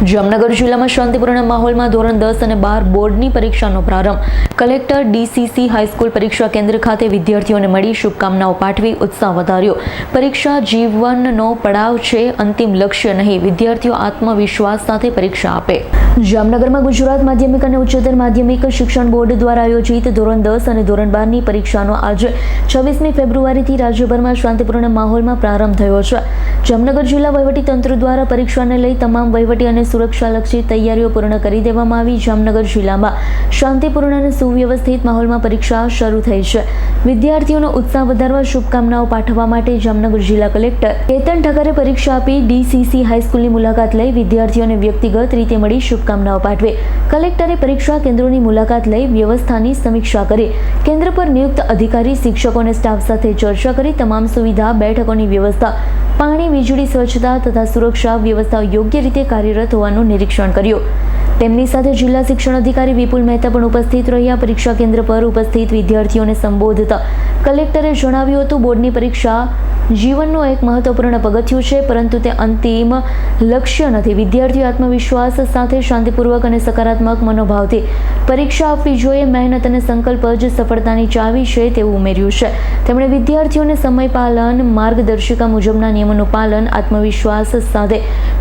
જામનગર જિલ્લામાં શાંતિપૂર્ણ માહોલમાં ધોરણ 10 અને 12 બોર્ડની પરીક્ષાનો પ્રારંભ. કલેક્ટર ડીસીસી હાઈસ્કૂલ પરીક્ષા કેન્દ્ર ખાતે વિદ્યાર્થીઓને મળી શુભકામનાઓ પાઠવી ઉત્સાહ વધાર્યો. પરીક્ષા જીવનનો પડાવ છે, અંતિમ લક્ષ્ય નહીં. વિદ્યાર્થીઓ આત્મવિશ્વાસ સાથે પરીક્ષા આપે. જામનગરમાં ગુજરાત માધ્યમિક અને ઉચ્ચતર માધ્યમિક શિક્ષણ બોર્ડ દ્વારા આયોજિત ધોરણ 10 અને ધોરણ 12ની પરીક્ષાનો આજે 26મી ફેબ્રુઆરીથી રાજ્યભરમાં શાંતિપૂર્ણ માહોલમાં પ્રારંભ થયો છે. જામનગર જિલ્લા વહીવટીતંત્ર દ્વારા પરીક્ષાને લઈ તમામ વહીવટી અને સુરક્ષાલક્ષી તૈયારીઓ પૂર્ણ કરી દેવામાં આવી. જામનગર જિલ્લામાં શાંતિપૂર્ણ અને સુવ્યવસ્થિત માહોલમાં પરીક્ષા શરૂ થઈ છે. વિદ્યાર્થીઓનો ઉત્સાહ વધારવા શુભકામનાઓ પાઠવવા માટે જામનગર જિલ્લા કલેક્ટર કેતન ઠાકરે પરીક્ષા આપી ડીસીસી હાઈસ્કૂલની મુલાકાત લઈ વિદ્યાર્થીઓને વ્યક્તિગત રીતે મળી શુભકામનાઓ પાઠવી. કલેક્ટરે પરીક્ષા કેન્દ્રોની મુલાકાત લઈ વ્યવસ્થાની સમીક્ષા કરી. કેન્દ્ર પર નિયુક્ત અધિકારી, શિક્ષકો અને સ્ટાફ સાથે ચર્ચા કરી. તમામ સુવિધા, બેઠકોની વ્યવસ્થા, પાણી, વીજળી, સ્વચ્છતા તથા સુરક્ષા વ્યવસ્થા યોગ્ય રીતે કાર્યરત હોવાનું નિરીક્ષણ કર્યું. તેમની સાથે જિલ્લા શિક્ષણ અધિકારી વિપુલ મહેતા પણ ઉપસ્થિત રહ્યા. પરીક્ષા કેન્દ્ર પર ઉપસ્થિત વિદ્યાર્થીઓને સંબોધતા કલેક્ટરે જણાવ્યું હતું, બોર્ડની પરીક્ષા જીવનનું એક મહત્વપૂર્ણ પગથિયું છે, પરંતુ તે અંતિમ લક્ષ્ય નથી. વિદ્યાર્થીઓ આત્મવિશ્વાસ સાથે શાંતિપૂર્વક અને સકારાત્મક મનોભાવથી પરીક્ષા આપવી જોઈએ. મહેનત અને સંકલ્પ જ સફળતાની ચાવી છે તેવું ઉમેર્યું છે. તેમણે વિદ્યાર્થીઓને સમય પાલન, માર્ગદર્શિકા મુજબના નિયમોનું પાલન, આત્મવિશ્વાસ સાથે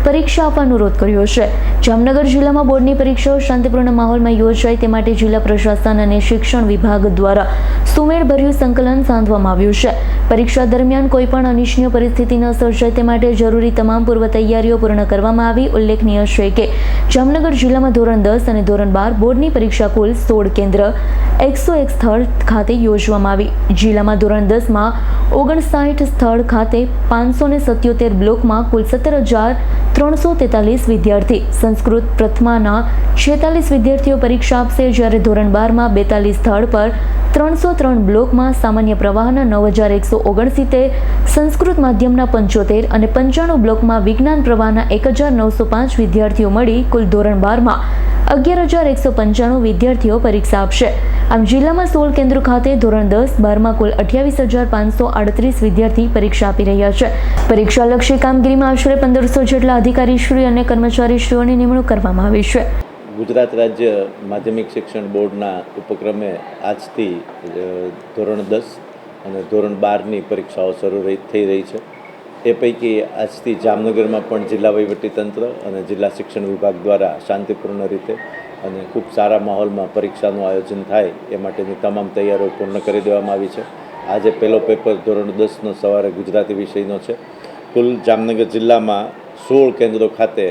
પરીક્ષા આપવા અનુરોધ કર્યો છે. જામનગર જિલ્લામાં બોર્ડની પરીક્ષાઓ શાંતિપૂર્ણ માહોલમાં યોજાય તે માટે જિલ્લા પ્રશાસન અને શિક્ષણ વિભાગ દ્વારા સુમેળભર્યું સંકલન સાધવામાં આવ્યું છે. પરીક્ષા દરમિયાન કોઈ પણ અનિચ્છનીય પરિસ્થિતિ ન સર્જાય તે માટે જરૂરી તમામ પૂર્વ તૈયારીઓ પૂર્ણ કરવામાં આવી. ઉલ્લેખનીય છે કે જામનગર જિલ્લામાં ધોરણ 10 અને ધોરણ 12 બોર્ડની પરીક્ષા કુલ 16 કેન્દ્ર 101 સ્થળ ખાતે યોજવામાં આવી. જિલ્લામાં ધોરણ 10માં 59 સ્થળ ખાતે 577 બ્લોકમાં કુલ 17,343 વિદ્યાર્થી. સંસ્કૃત પ્રથમાના 46 વિદ્યાર્થીઓ પરીક્ષા આપશે, જ્યારે ધોરણ 12માં 42 સ્થળ પર 303 બ્લોકમાં, સામાન્ય પ્રવાહના 9,169, સંસ્કૃત માધ્યમના 75 અને 95 બ્લોકમાં વિજ્ઞાન પ્રવાહના 1,905 વિદ્યાર્થીઓ મળી કુલ ધોરણ 12માં 11,195 વિદ્યાર્થીઓ પરીક્ષા આપશે. આમ જિલ્લામાં 16 કેન્દ્રો ખાતે ધોરણ 10-12માં કુલ 28,538 વિદ્યાર્થી પરીક્ષા આપી રહ્યા છે. પરીક્ષાલક્ષી કામગીરીમાં આશરે 1,500 જેટલા અધિકારીશ્રી અને કર્મચારીશ્રીઓની નિમણૂક કરવામાં આવી છે. ગુજરાત રાજ્ય માધ્યમિક શિક્ષણ બોર્ડના ઉપક્રમે આજથી ધોરણ 10 અને ધોરણ 12ની પરીક્ષાઓ શરૂ થઈ રહી છે. એ પૈકી આજથી જામનગરમાં પણ જિલ્લા વહીવટીતંત્ર અને જિલ્લા શિક્ષણ વિભાગ દ્વારા શાંતિપૂર્ણ રીતે અને ખૂબ સારા માહોલમાં પરીક્ષાનું આયોજન થાય એ માટેની તમામ તૈયારીઓ પૂર્ણ કરી દેવામાં આવી છે. આજે પહેલો પેપર ધોરણ 10નો સવારે ગુજરાતી વિષયનો છે. કુલ જામનગર જિલ્લામાં 16 કેન્દ્રો ખાતે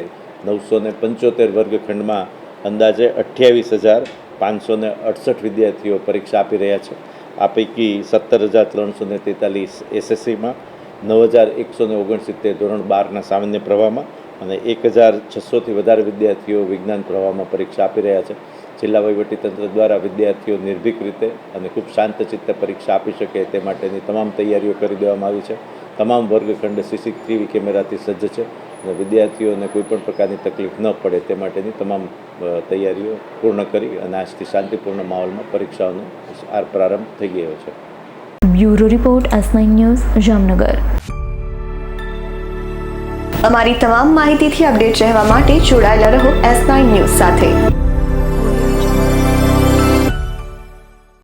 975 વર્ગખંડમાં અંદાજે 28,568 વિદ્યાર્થીઓ પરીક્ષા આપી રહ્યા છે. આ પૈકી 17,343 એસએસસીમાં, 9,169 ધોરણ 12ના સામાન્ય પ્રવાહમાં અને 1,600થી વધારે વિદ્યાર્થીઓ વિજ્ઞાન પ્રવાહમાં પરીક્ષા આપી રહ્યા છે. જિલ્લા વહીવટીતંત્ર દ્વારા વિદ્યાર્થીઓ નિર્ભીક રીતે અને ખૂબ શાંત ચિત્તે પરીક્ષા આપી શકે તે માટેની તમામ તૈયારીઓ કરી દેવામાં આવી છે. તમામ વર્ગખંડ સીસીટીવી કેમેરાથી સજ્જ છે અને વિદ્યાર્થીઓને કોઈપણ પ્રકારની તકલીફ ન પડે તે માટેની તમામ તૈયારીઓ પૂર્ણ કરી અને આજથી શાંતિપૂર્ણ માહોલમાં પરીક્ષાઓનો પ્રારંભ થઈ ગયો છે. Bureau report, S9 news, Jamnagar. અમારી તમામ માહિતીથી અપડેટ રહેવા માટે જોડાયેલા રહો S9 ન્યૂઝ સાથે.